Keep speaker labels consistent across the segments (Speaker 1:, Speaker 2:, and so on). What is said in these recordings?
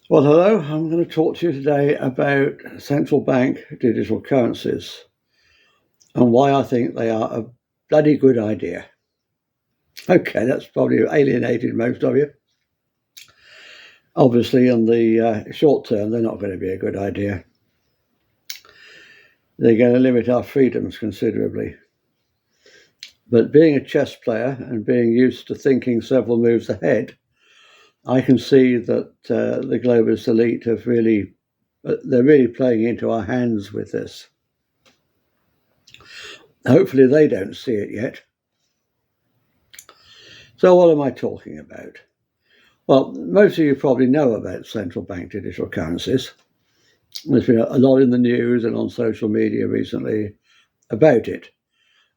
Speaker 1: Well, hello. I'm going to talk to you today about central bank digital currencies and why I think they are a bloody good idea. Okay, that's probably alienated most of you. Obviously, in the short term, they're not going to be a good idea. They're going to limit our freedoms considerably. But being a chess player and being used to thinking several moves ahead, I can see that the globalist elite they're really playing into our hands with this. Hopefully they don't see it yet. So what am I talking about? Well, most of you probably know about central bank digital currencies. There's been a lot in the news and on social media recently about it.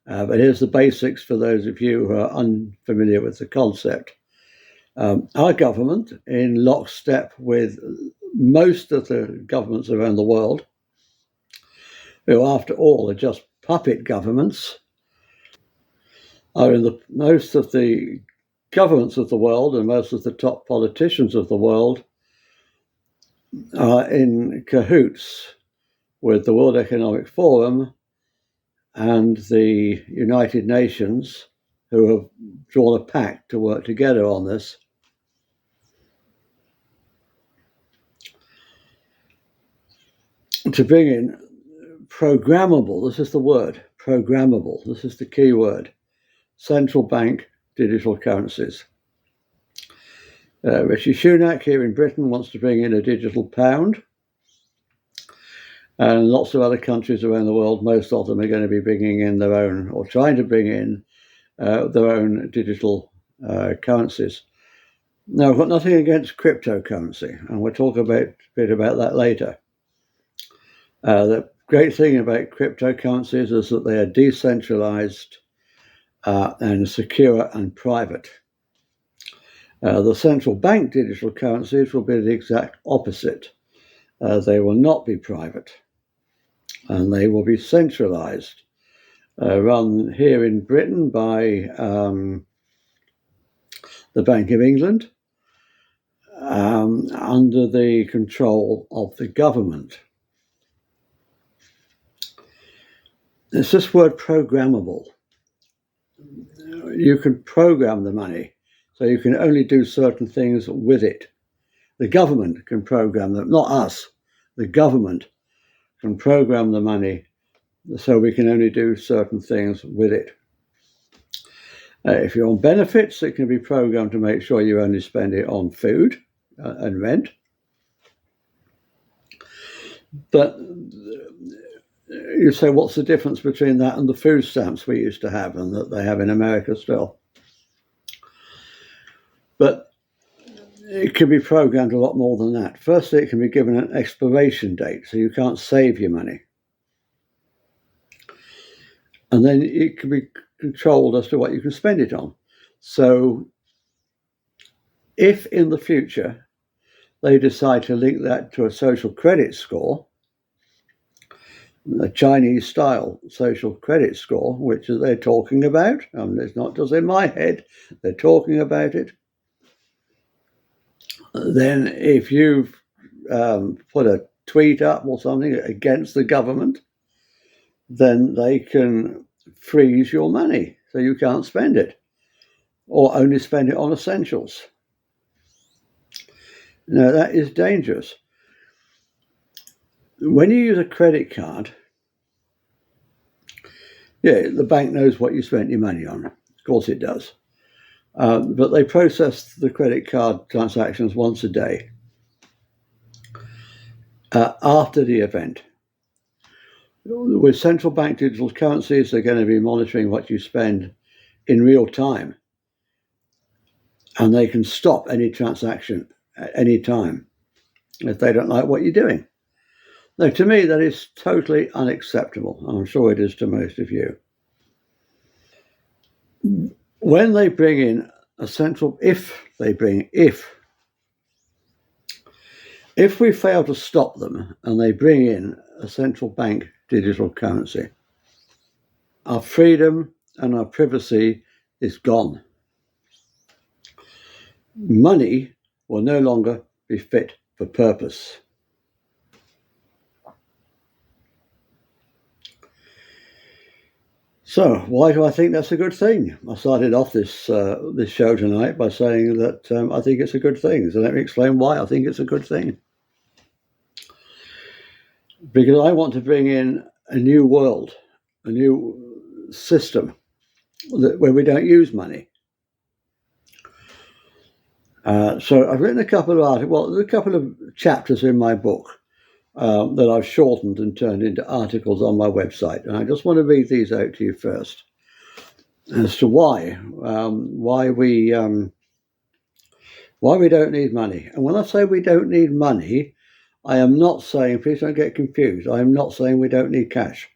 Speaker 1: But here's the basics for those of you who are unfamiliar with the concept. Our government, in lockstep with most of the governments around the world, who after all are just puppet governments, are in most of the governments of the world and most of the top politicians of the world are in cahoots with the World Economic Forum and the United Nations, who have drawn a pact to work together on this. To bring in programmable, this is the word, programmable, this is the key word, central bank digital currencies. Rishi Sunak here in Britain wants to bring in a digital pound. And lots of other countries around the world, most of them are going to be bringing in their own, or trying to bring in their own digital currencies. Now, I've got nothing against cryptocurrency, and we'll talk a bit about that later. The great thing about cryptocurrencies is that they are decentralized and secure and private. The central bank digital currencies will be the exact opposite. They will not be private, and they will be centralized, run here in Britain by the Bank of England, under the control of the government. It's this word programmable. You can program the money, so you can only do certain things with it. The government can program them, not us. The government can program the money so we can only do certain things with it. If you're on benefits, it can be programmed to make sure you only spend it on food and rent. But you say, what's the difference between that and the food stamps we used to have and that they have in America still? But it can be programmed a lot more than that. Firstly, it can be given an expiration date, so you can't save your money. And then it can be controlled as to what you can spend it on. So if in the future they decide to link that to a social credit score, a Chinese style social credit score, which they're talking about, it's not just in my head, they're talking about it, then if you've put a tweet up or something against the government, then they can freeze your money so you can't spend it, or only spend it on essentials. Now, that is dangerous. When you use a credit card, the bank knows what you spent your money on. Of course it does. But they process the credit card transactions once a day after the event. With central bank digital currencies, they're going to be monitoring what you spend in real time. And they can stop any transaction at any time if they don't like what you're doing. Now, to me, that is totally unacceptable. I'm sure it is to most of you. When they bring in a central, if we fail to stop them and they bring in a central bank digital currency, our freedom and our privacy is gone. Money will no longer be fit for purpose. So, why do I think that's a good thing? I started off this show tonight by saying that I think it's a good thing. So let me explain why I think it's a good thing. Because I want to bring in a new world, a new system where we don't use money. So I've written a couple of articles. Well, there's a couple of chapters in my book that I've shortened and turned into articles on my website, and I just want to read these out to you first as to why we don't need money. And when I say we don't need money, I am not saying, please don't get confused, I am not saying we don't need cash.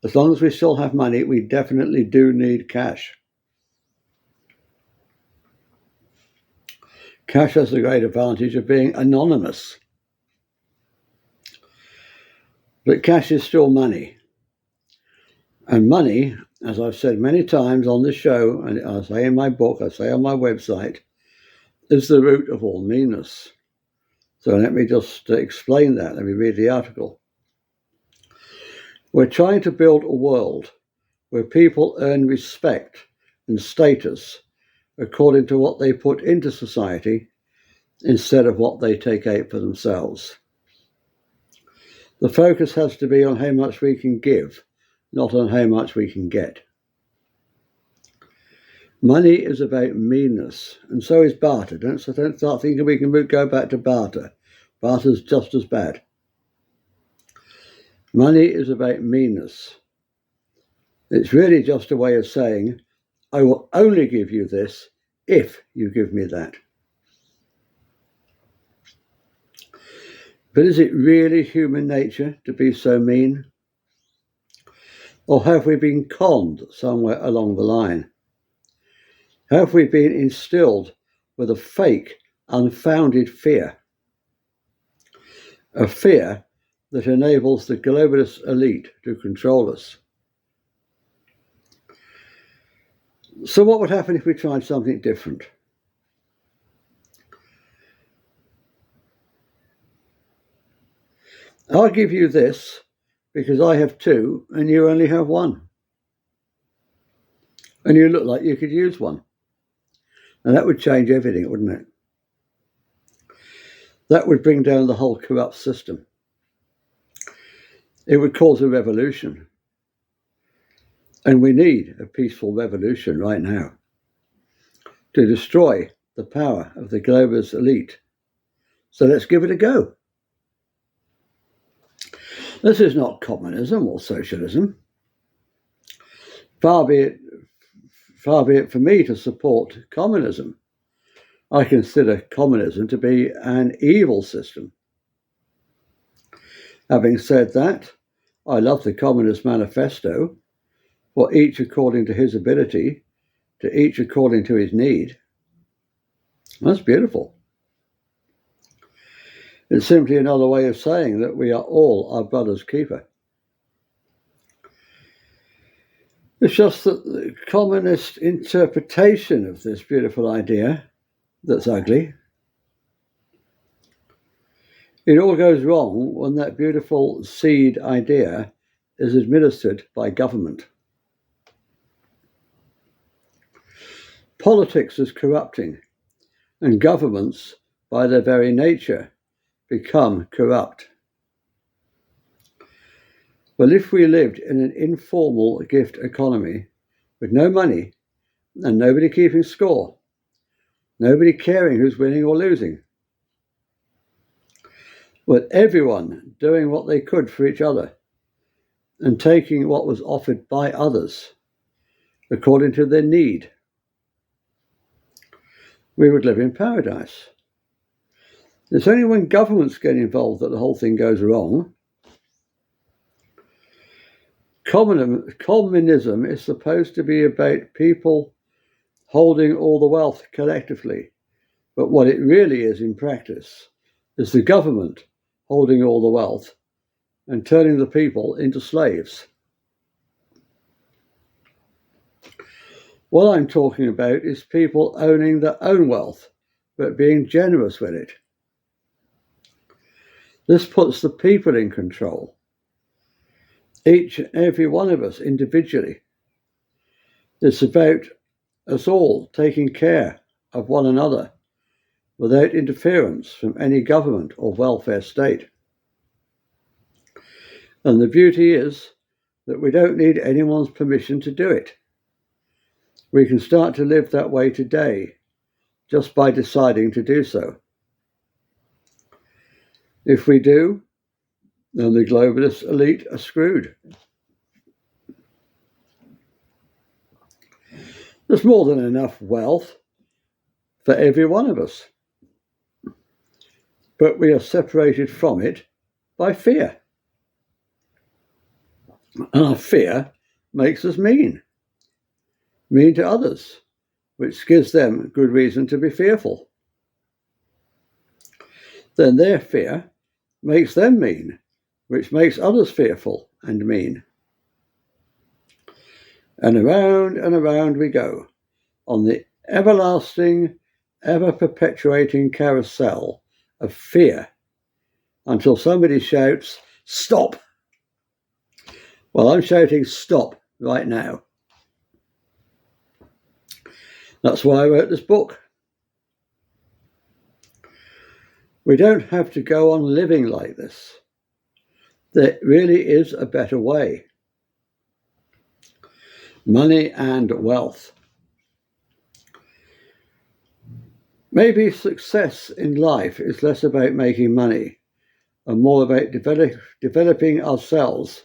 Speaker 1: As long as we still have money, we definitely do need cash. Cash has the great advantage of being anonymous. But cash is still money. And money, as I've said many times on this show, and I say in my book, I say on my website, is the root of all meanness. So let me just explain that. Let me read the article. We're trying to build a world where people earn respect and status according to what they put into society instead of what they take out for themselves. The focus has to be on how much we can give, not on how much we can get. Money is about meanness, and so is barter. Don't start thinking we can go back to barter. Barter's just as bad. Money is about meanness. It's really just a way of saying, I will only give you this if you give me that. But is it really human nature to be so mean? Or have we been conned somewhere along the line? Have we been instilled with a fake, unfounded fear? A fear that enables the globalist elite to control us. So what would happen if we tried something different? I'll give you this because I have two and you only have one. And you look like you could use one. And that would change everything, wouldn't it? That would bring down the whole corrupt system. It would cause a revolution. And we need a peaceful revolution right now to destroy the power of the globalist elite. So let's give it a go. This is not communism or socialism. Far be it for me to support communism. I consider communism to be an evil system. Having said that, I love the Communist Manifesto, for each according to his ability, to each according to his need. That's beautiful. It's simply another way of saying that we are all our brother's keeper. It's just that the communist interpretation of this beautiful idea that's ugly. It all goes wrong when that beautiful seed idea is administered by government. Politics is corrupting, and governments, by their very nature, become corrupt. Well, if we lived in an informal gift economy with no money and nobody keeping score, nobody caring who's winning or losing, with everyone doing what they could for each other and taking what was offered by others according to their need, we would live in paradise. It's only when governments get involved that the whole thing goes wrong. Communism is supposed to be about people holding all the wealth collectively, but what it really is in practice is the government holding all the wealth and turning the people into slaves. What I'm talking about is people owning their own wealth, but being generous with it. This puts the people in control, each and every one of us individually. It's about us all taking care of one another without interference from any government or welfare state. And the beauty is that we don't need anyone's permission to do it. We can start to live that way today just by deciding to do so. If we do, then the globalist elite are screwed. There's more than enough wealth for every one of us, but we are separated from it by fear. And our fear makes us mean to others, which gives them good reason to be fearful. Then their fear makes them mean, which makes others fearful and mean. And around we go on the everlasting, ever-perpetuating carousel of fear until somebody shouts, "Stop!" Well, I'm shouting stop right now. That's why I wrote this book. We don't have to go on living like this. There really is a better way. Money and wealth. Maybe success in life is less about making money and more about developing ourselves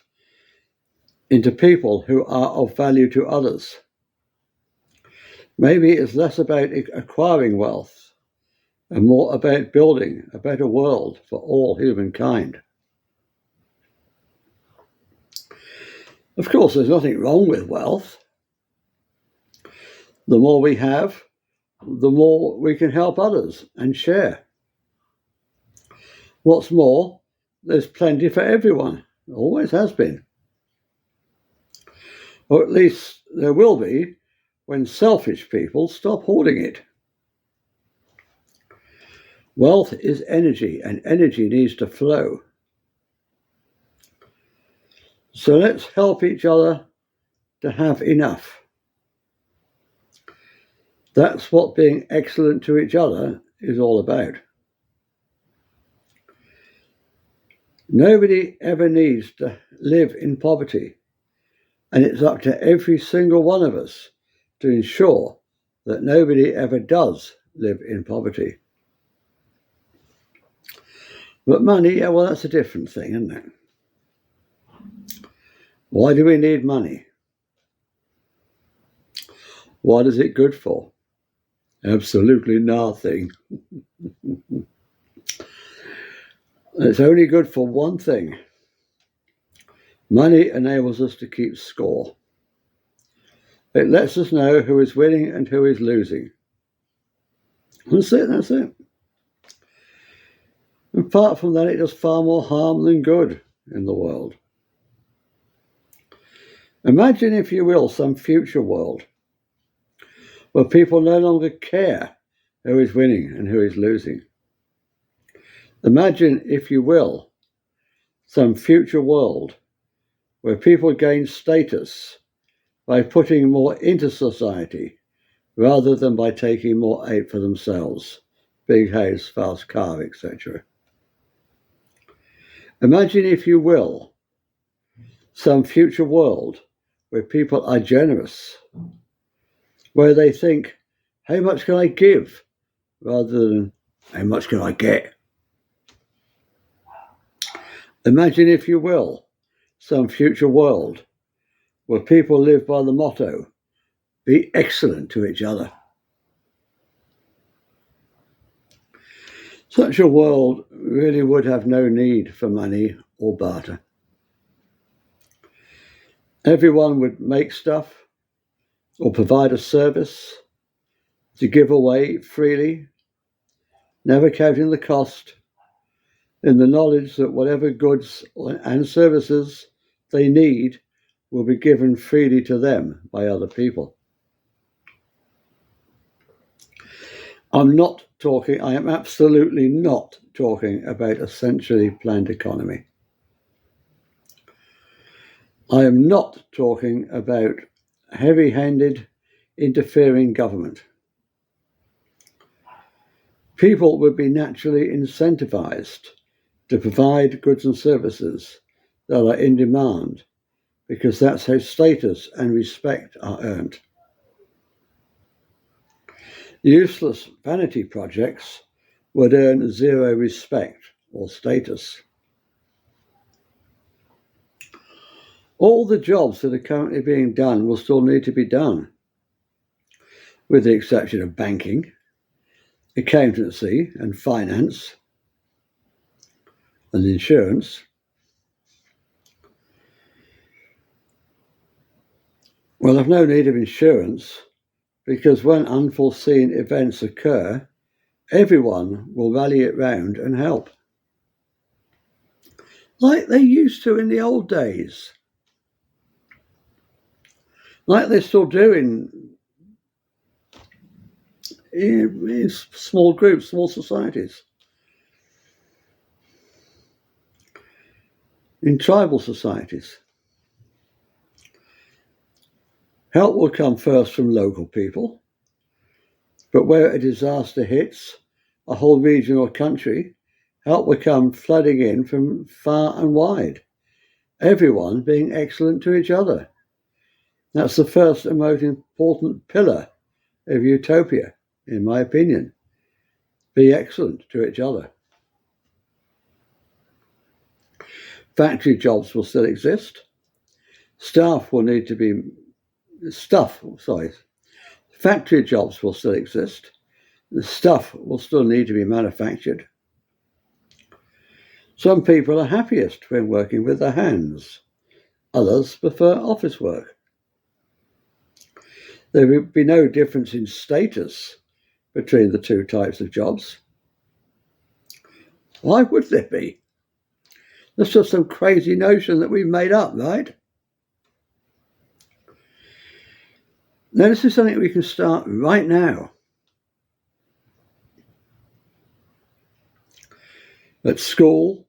Speaker 1: into people who are of value to others. Maybe it's less about acquiring wealth and more about building a better world for all humankind. Of course, there's nothing wrong with wealth. The more we have, the more we can help others and share. What's more, there's plenty for everyone. Always has been. Or at least there will be when selfish people stop hoarding it. Wealth is energy, and energy needs to flow. So let's help each other to have enough. That's what being excellent to each other is all about. Nobody ever needs to live in poverty, and it's up to every single one of us to ensure that nobody ever does live in poverty. But money, well, that's a different thing, isn't it? Why do we need money? What is it good for? Absolutely nothing. It's only good for one thing. Money enables us to keep score. It lets us know who is winning and who is losing. That's it. Apart from that, it does far more harm than good in the world. Imagine, if you will, some future world where people no longer care who is winning and who is losing. Imagine, if you will, some future world where people gain status by putting more into society rather than by taking more out for themselves. Big house, fast car, etc. Imagine, if you will, some future world where people are generous, where they think, how much can I give, rather than how much can I get? Imagine, if you will, some future world where people live by the motto, be excellent to each other. Such a world really would have no need for money or barter. Everyone would make stuff or provide a service to give away freely, never counting the cost, in the knowledge that whatever goods and services they need will be given freely to them by other people. I am absolutely not talking about a centrally planned economy. I am not talking about heavy-handed, interfering government. People would be naturally incentivized to provide goods and services that are in demand, because that's how status and respect are earned. Useless vanity projects would earn zero respect or status. All the jobs that are currently being done will still need to be done, with the exception of banking, accountancy and finance and insurance. Well, I've no need of insurance, because when unforeseen events occur, everyone will rally it round and help, like they used to in the old days, like they still do in small groups, small societies, in tribal societies. Help will come first from local people, but where a disaster hits a whole region or country, help will come flooding in from far and wide, everyone being excellent to each other. That's the first and most important pillar of utopia, in my opinion. Be excellent to each other. Factory jobs will still exist. Factory jobs will still exist. The stuff will still need to be manufactured. Some people are happiest when working with their hands. Others prefer office work. There will be no difference in status between the two types of jobs. Why would there be? That's just some crazy notion that we've made up, right? Now, this is something we can start right now. At school,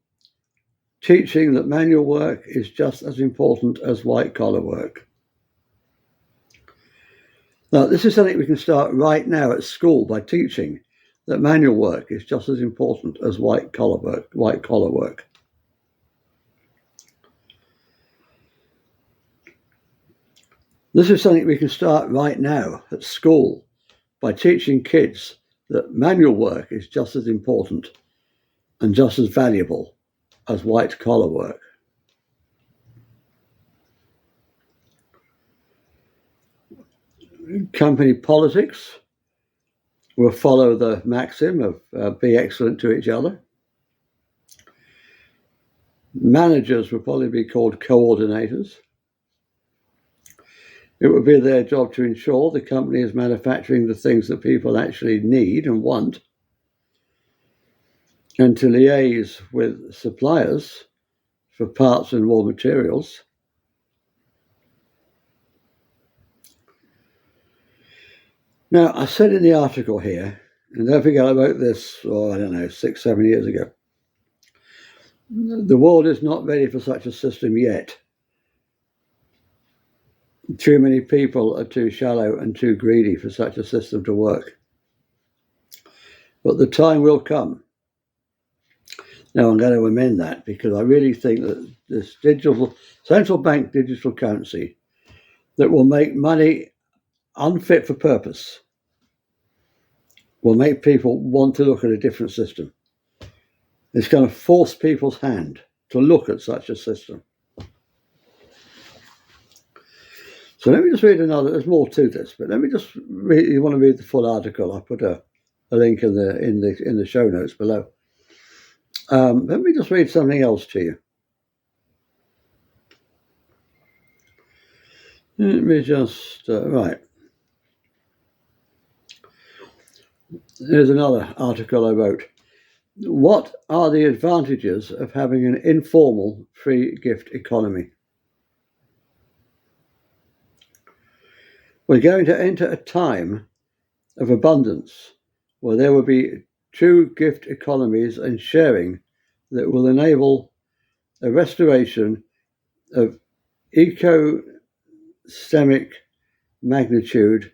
Speaker 1: teaching that manual work is just as important as white-collar work. Now, this is something we can start right now at school by teaching that manual work is just as important as white-collar work. This is something we can start right now at school by teaching kids that manual work is just as important and just as valuable as white-collar work. Company politics will follow the maxim of be excellent to each other. Managers will probably be called coordinators. It would be their job to ensure the company is manufacturing the things that people actually need and want, and to liaise with suppliers for parts and raw materials. Now, I said in the article here, and don't forget I wrote this, 6-7 years ago, the world is not ready for such a system yet. Too many people are too shallow and too greedy for such a system to work. But the time will come. Now, I'm going to amend that, because I really think that this central bank digital currency that will make money unfit for purpose will make people want to look at a different system. It's going to force people's hand to look at such a system. So let me just read another. There's more to this, but let me just read. You want to read the full article? I put a link in the show notes below. Let me just read something else to you. Let me just right. Here's another article I wrote. What are the advantages of having an informal free gift economy? We're going to enter a time of abundance where there will be true gift economies and sharing that will enable a restoration of ecosystemic magnitude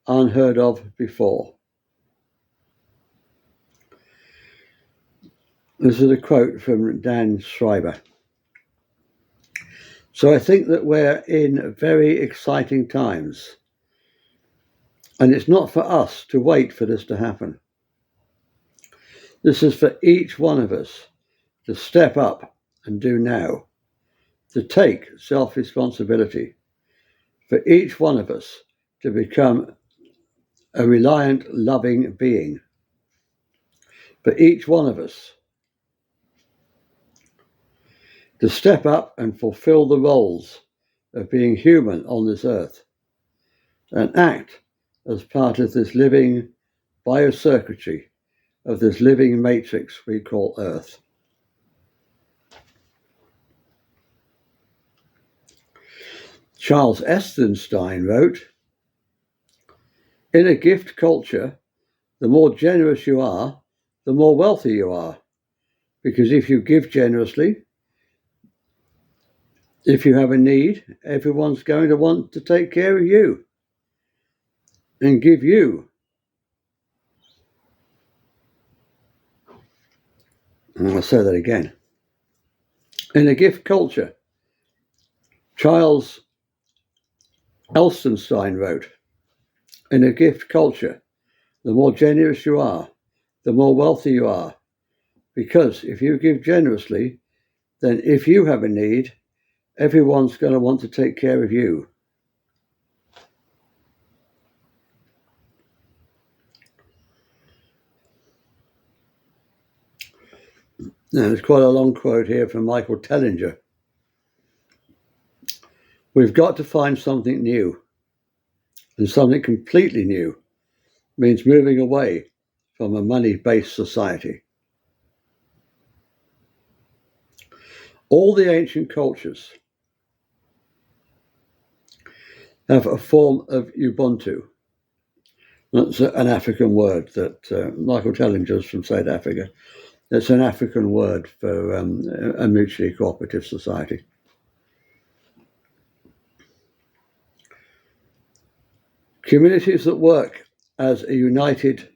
Speaker 1: unheard of before. This is a quote from Dan Schreiber. So I think that we're in very exciting times, and it's not for us to wait for this to happen. This is for each one of us to step up and do now, to take self-responsibility, for each one of us to become a reliant, loving being, for each one of us to step up and fulfill the roles of being human on this earth and act as part of this living biocircuitry of this living matrix we call Earth. Charles Estenstein wrote, "In a gift culture, the more generous you are, the more wealthy you are. Because if you give generously, if you have a need, everyone's going to want to take care of you and give you." And I'll say that again. In a gift culture, Charles Elstenstein wrote, "In a gift culture, the more generous you are, the more wealthy you are. Because if you give generously, then if you have a need, everyone's going to want to take care of you." Now, there's quite a long quote here from Michael Tellinger. "We've got to find something new, and something completely new means moving away from a money-based society." All the ancient cultures have a form of Ubuntu. That's an African word that Michael Tellinger's from South Africa. It's an African word for a mutually cooperative society. Communities that work as a united,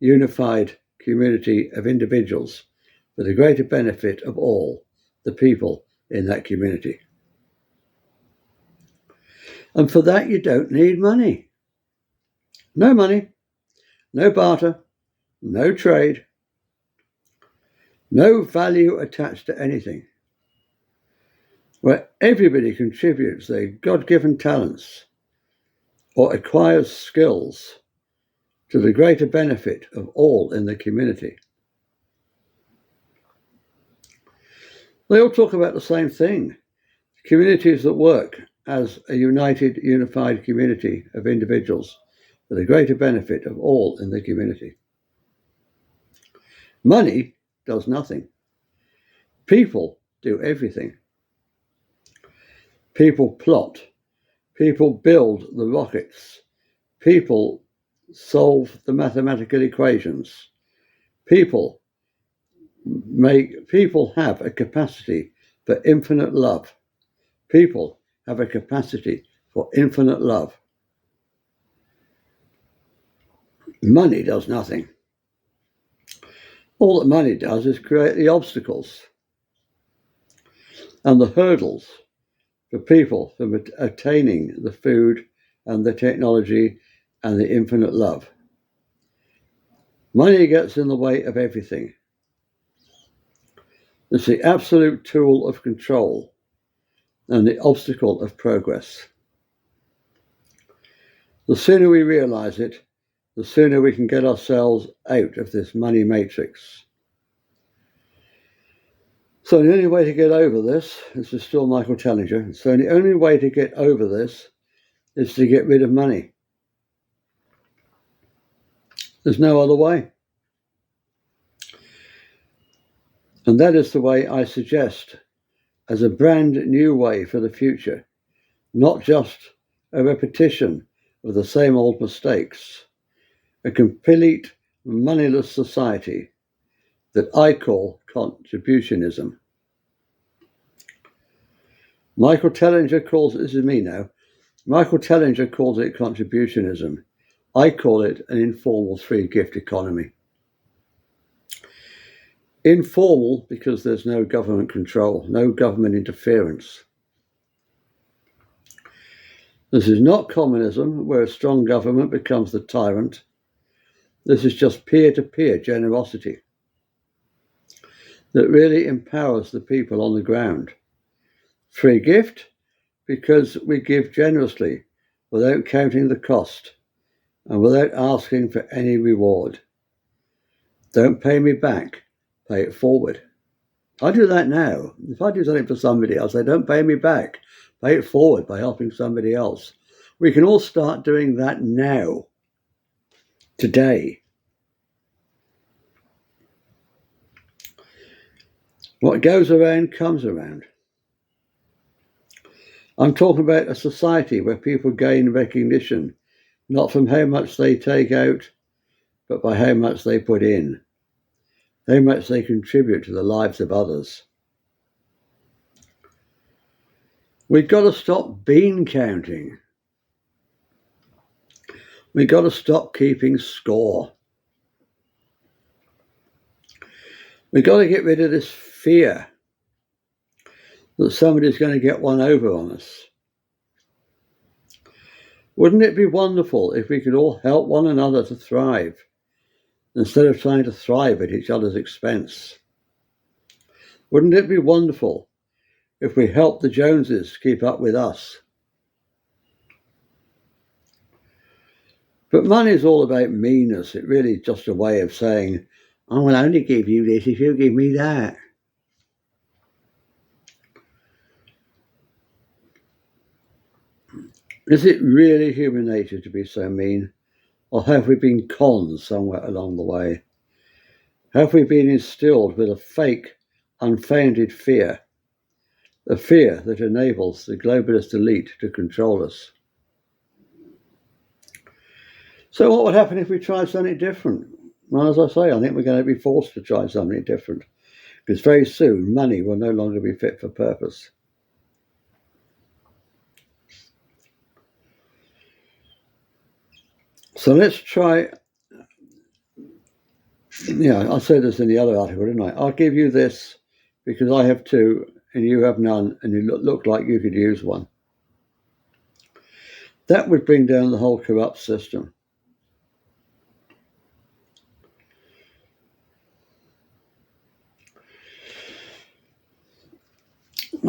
Speaker 1: unified community of individuals for the greater benefit of all the people in that community. And for that, you don't need money. No money, no barter, no trade, no value attached to anything. Where everybody contributes their God-given talents or acquires skills to the greater benefit of all in the community. They all talk about the same thing. Communities that work as a united, unified community of individuals for the greater benefit of all in the community. Money does nothing. People do everything. People plot. People build the rockets. People solve the mathematical equations. People have a capacity for infinite love. People have a capacity for infinite love. Money does nothing. All that money does is create the obstacles and the hurdles for people from attaining the food and the technology and the infinite love. Money gets in the way of everything. It's the absolute tool of control and the obstacle of progress. The sooner we realize it, the sooner we can get ourselves out of this money matrix. So the only way to get over this is still Michael Tellinger. So the only way to get over this is to get rid of money. There's no other way. And that is the way I suggest as a brand new way for the future, not just a repetition of the same old mistakes, a complete moneyless society that I call contributionism. Michael Tellinger calls it, this is me now, Michael Tellinger calls it contributionism. I call it an informal free gift economy. Informal because there's no government control, no government interference. This is not communism, where a strong government becomes the tyrant. This is just peer-to-peer generosity that really empowers the people on the ground. Free gift because we give generously without counting the cost and without asking for any reward. Don't pay me back, pay it forward. I do that now. If I do something for somebody else, I don't pay me back, pay it forward by helping somebody else. We can all start doing that now, today. What goes around comes around. I'm talking about a society where people gain recognition, not from how much they take out, but by how much they put in, how much they contribute to the lives of others. We've got to stop bean counting. We've got to stop keeping score. We've got to get rid of this fear that somebody's going to get one over on us. Wouldn't it be wonderful if we could all help one another to thrive instead of trying to thrive at each other's expense? Wouldn't it be wonderful if we helped the Joneses keep up with us? But money is all about meanness. It really is just a way of saying, I will only give you this if you give me that. Is it really human nature to be so mean? Or have we been conned somewhere along the way? Have we been instilled with a fake, unfounded fear? A fear that enables the globalist elite to control us. So what would happen if we tried something different? Well, as I say, I think we're going to be forced to try something different, because very soon money will no longer be fit for purpose. So let's try, I said this in the other article, didn't I? I'll give you this because I have two and you have none and you look like you could use one. That would bring down the whole corrupt system.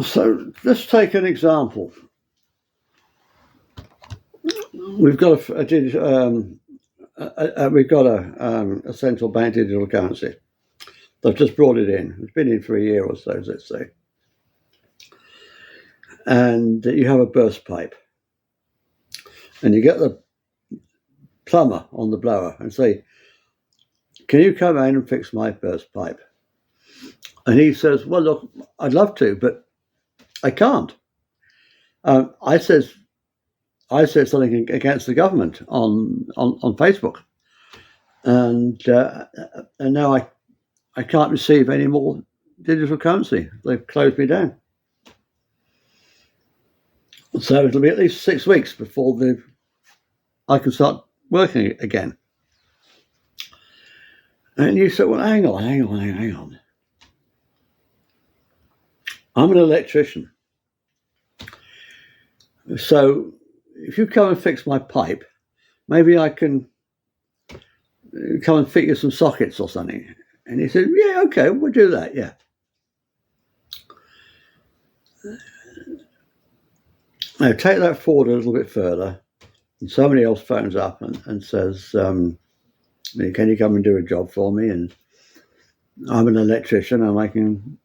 Speaker 1: So let's take an example. We've got a central bank digital currency. They've just brought it in. It's been in for a year or so, let's say. And you have a burst pipe. And you get the plumber on the blower and say, can you come in and fix my burst pipe? And he says, well, look, I'd love to, but I can't. I said something against the government on Facebook, and now I can't receive any more digital currency. They've closed me down. So it'll be at least 6 weeks before I can start working again. And you say, well, hang on. I'm an electrician. So if you come and fix my pipe, maybe I can come and fit you some sockets or something. And he said, yeah, okay, we'll do that, yeah. Now take that forward a little bit further, and somebody else phones up and says, can you come and do a job for me? And I'm an electrician and I can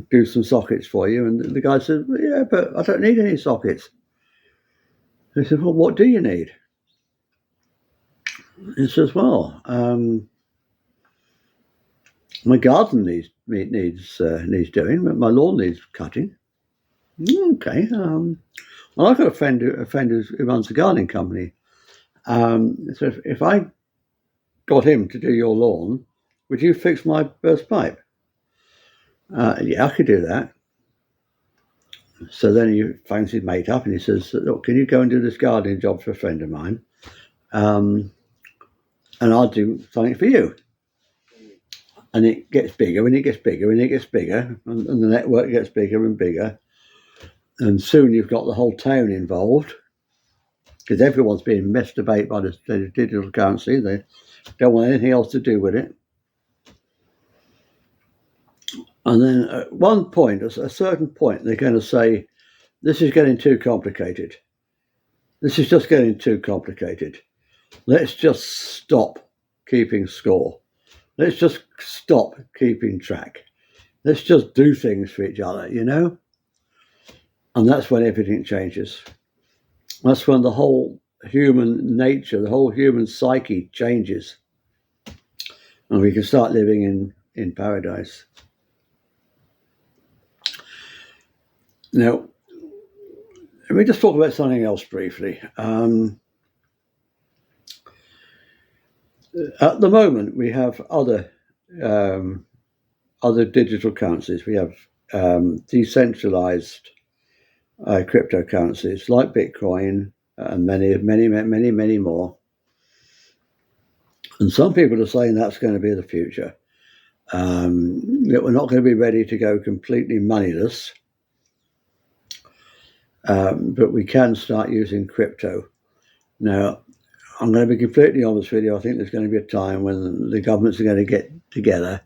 Speaker 1: do some sockets for you. And the guy said, well, yeah, but I don't need any sockets. He said, well, what do you need? He says, well, my garden needs doing, but my lawn needs cutting. Okay. Well, I've got a friend who runs a gardening company, So if I got him to do your lawn, would you fix my burst pipe? Yeah, I could do that. So then he phones his mate up and he says, look, can you go and do this gardening job for a friend of mine? And I'll do something for you. And it gets bigger and it gets bigger and it gets bigger, and the network gets bigger and bigger. And soon you've got the whole town involved, because everyone's being messed about by the digital currency. They don't want anything else to do with it. And then at one point, at a certain point, they're going to say, this is getting too complicated. This is just getting too complicated. Let's just stop keeping score. Let's just stop keeping track. Let's just do things for each other, you know? And that's when everything changes. That's when the whole human nature, the whole human psyche changes. And we can start living in paradise. Now, let me just talk about something else briefly. At the moment, we have other digital currencies. We have decentralized cryptocurrencies like Bitcoin and many more. And some people are saying that's going to be the future. That we're not going to be ready to go completely moneyless, but we can start using crypto. Now, I'm going to be completely honest with you. I think there's going to be a time when the governments are going to get together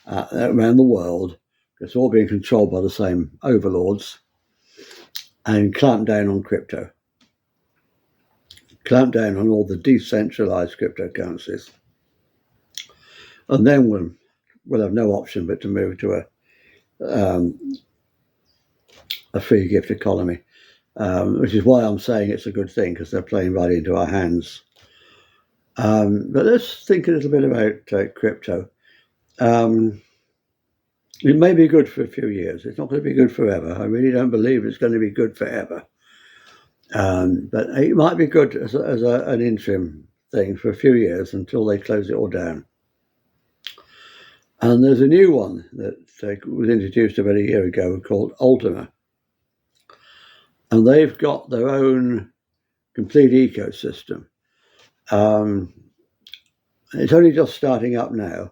Speaker 1: around the world, it's all being controlled by the same overlords, and clamp down on crypto. Clamp down on all the decentralized cryptocurrencies. And then we'll have no option but to move to a free gift economy, which is why I'm saying it's a good thing, because they're playing right into our hands. But let's think a little bit about crypto. It may be good for a few years. It's not going to be good forever. I really don't believe it's going to be good forever. But it might be good as an interim thing for a few years until they close it all down. And there's a new one that was introduced about a year ago called Ultima. And they've got their own complete ecosystem. It's only just starting up now.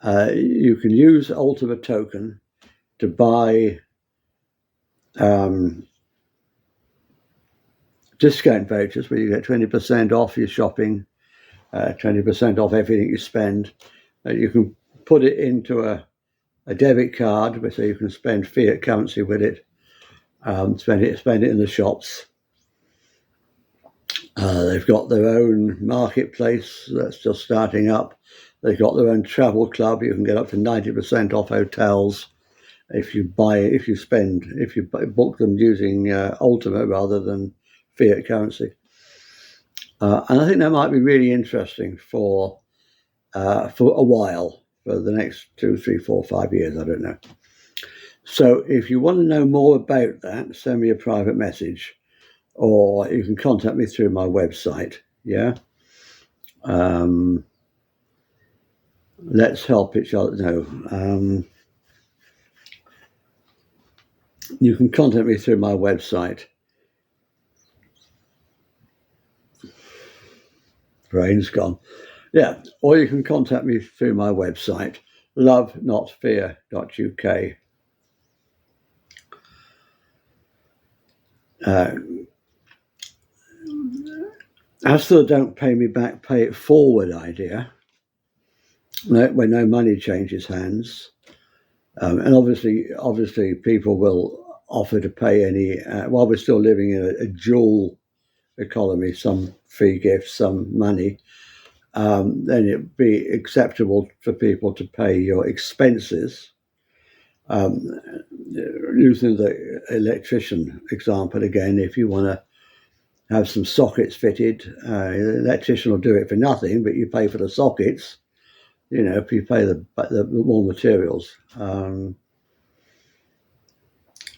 Speaker 1: You can use Ultima token to buy discount vouchers where you get 20% off your shopping, 20% off everything you spend. You can put it into a debit card, so you can spend fiat currency with it, spend it in the shops. They've got their own marketplace that's just starting up. They've got their own travel club. You can get up to 90% off hotels if you book them using Ultima rather than fiat currency. And I think that might be really interesting for a while, for the next 2, 3, 4, 5 years. I don't know. So if you want to know more about that, send me a private message, or you can contact me through my website. Yeah. Let's help each other. No. You can contact me through my website. Brain's gone. Yeah. Or you can contact me through my website, lovenotfear.uk. As for the don't pay me back, pay it forward idea, where no money changes hands, and obviously people will offer to pay any, while we're still living in a dual economy, some free gifts, some money, then it'd be acceptable for people to pay your expenses. Using the electrician example again, if you want to have some sockets fitted, the electrician will do it for nothing, but you pay for the sockets. You know, if you pay the more materials. So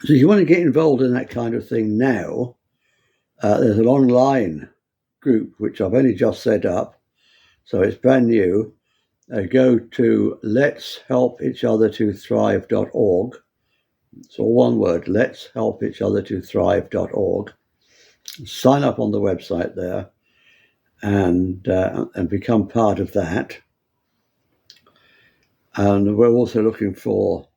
Speaker 1: if you want to get involved in that kind of thing now, there's an online group, which I've only just set up, so it's brand new. Go to letshelpeachothertothrive.org. It's all one word, letshelpeachothertothrive.org. Sign up on the website there and become part of that. And we're also looking for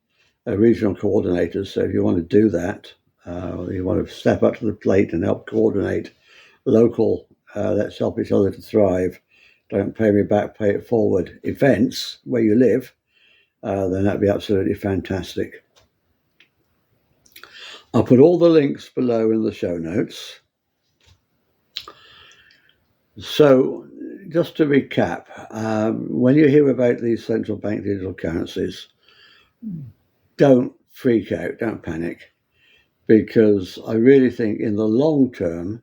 Speaker 1: regional coordinators. So if you want to do that, you want to step up to the plate and help coordinate local Let's Help Each Other to Thrive, don't pay me back, pay it forward events where you live, then that'd be absolutely fantastic. I'll put all the links below in the show notes. So just to recap, when you hear about these central bank digital currencies, don't freak out, don't panic, because I really think in the long term,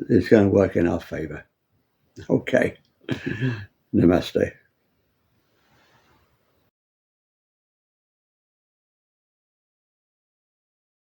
Speaker 1: it's going to work in our favor. Okay. Namaste.